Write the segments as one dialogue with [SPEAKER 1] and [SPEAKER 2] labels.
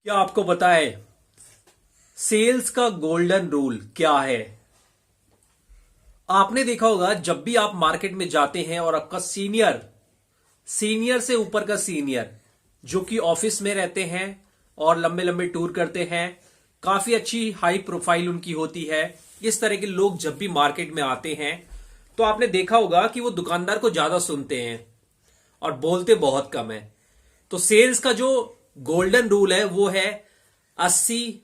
[SPEAKER 1] क्या आपको पता है सेल्स का गोल्डन रूल क्या है? आपने देखा होगा जब भी आप मार्केट में जाते हैं और आपका सीनियर सीनियर से ऊपर का सीनियर जो कि ऑफिस में रहते हैं और लंबे लंबे टूर करते हैं, काफी अच्छी हाई प्रोफाइल उनकी होती है। इस तरह के लोग जब भी मार्केट में आते हैं तो आपने देखा होगा कि वो दुकानदार को ज्यादा सुनते हैं और बोलते बहुत कम है। तो सेल्स का जो गोल्डन रूल है वो है 80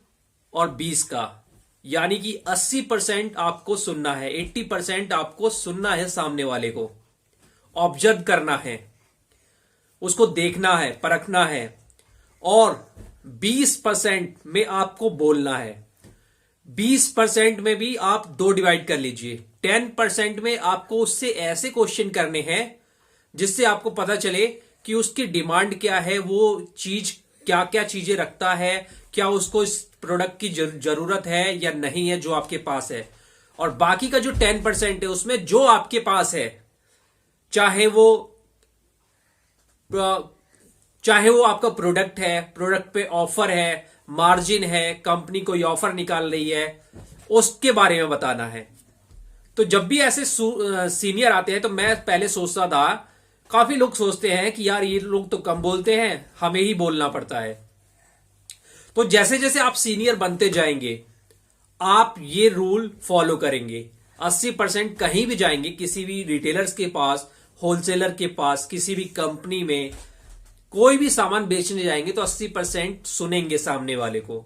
[SPEAKER 1] और 20 का। यानी कि 80% आपको सुनना है, 80% आपको सुनना है, सामने वाले को ऑब्जर्व करना है, उसको देखना है, परखना है। और 20% में आपको बोलना है। 20% में भी आप दो डिवाइड कर लीजिए। 10% में आपको उससे ऐसे क्वेश्चन करने हैं जिससे आपको पता चले कि उसकी डिमांड क्या है, वो चीज क्या क्या चीजें रखता है, क्या उसको इस प्रोडक्ट की जरूरत है या नहीं है जो आपके पास है। और बाकी का जो 10% है उसमें जो आपके पास है, चाहे वो आपका प्रोडक्ट है, प्रोडक्ट पे ऑफर है, मार्जिन है, कंपनी कोई ऑफर निकाल रही है, उसके बारे में बताना है। तो जब भी ऐसे सीनियर आते हैं तो मैं पहले सोचता था, काफी लोग सोचते हैं कि यार ये लोग तो कम बोलते हैं, हमें ही बोलना पड़ता है। तो जैसे जैसे आप सीनियर बनते जाएंगे आप ये रूल फॉलो करेंगे। 80% कहीं भी जाएंगे, किसी भी रिटेलर्स के पास, होलसेलर के पास, किसी भी कंपनी में कोई भी सामान बेचने जाएंगे तो 80% सुनेंगे सामने वाले को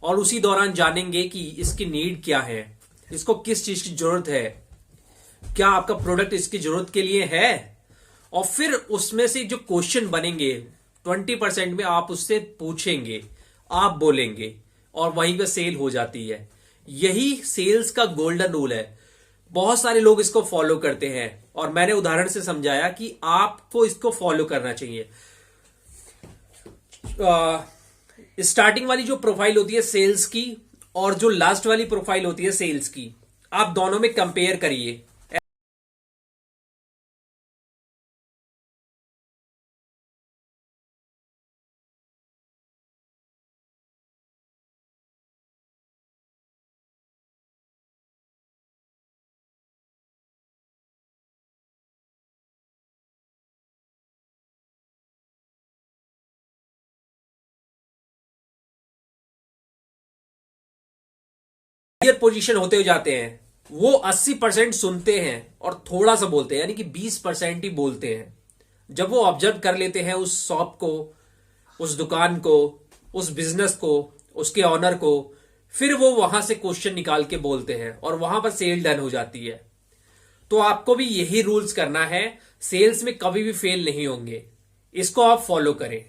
[SPEAKER 1] और उसी दौरान जानेंगे कि इसकी नीड क्या है, इसको किस चीज की जरूरत है, क्या आपका प्रोडक्ट इसकी जरूरत के लिए है। और फिर उसमें से जो क्वेश्चन बनेंगे 20% में आप उससे पूछेंगे, आप बोलेंगे और वहीं पे सेल हो जाती है। यही सेल्स का गोल्डन रूल है। बहुत सारे लोग इसको फॉलो करते हैं और मैंने उदाहरण से समझाया कि आपको इसको फॉलो करना चाहिए। स्टार्टिंग वाली जो प्रोफाइल होती है सेल्स की और जो लास्ट वाली प्रोफाइल होती है सेल्स की, आप दोनों में कंपेयर करिए। हायर पोजीशन होते हुए जाते हैं वो 80% सुनते हैं और थोड़ा सा बोलते हैं, यानी कि 20% ही बोलते हैं। जब वो ऑब्जर्व कर लेते हैं उस शॉप को, उस दुकान को, उस बिजनेस को, उसके ऑनर को, फिर वो वहां से क्वेश्चन निकाल के बोलते हैं और वहां पर सेल डन हो जाती है। तो आपको भी यही रूल्स करना है, सेल्स में कभी भी फेल नहीं होंगे। इसको आप फॉलो करें।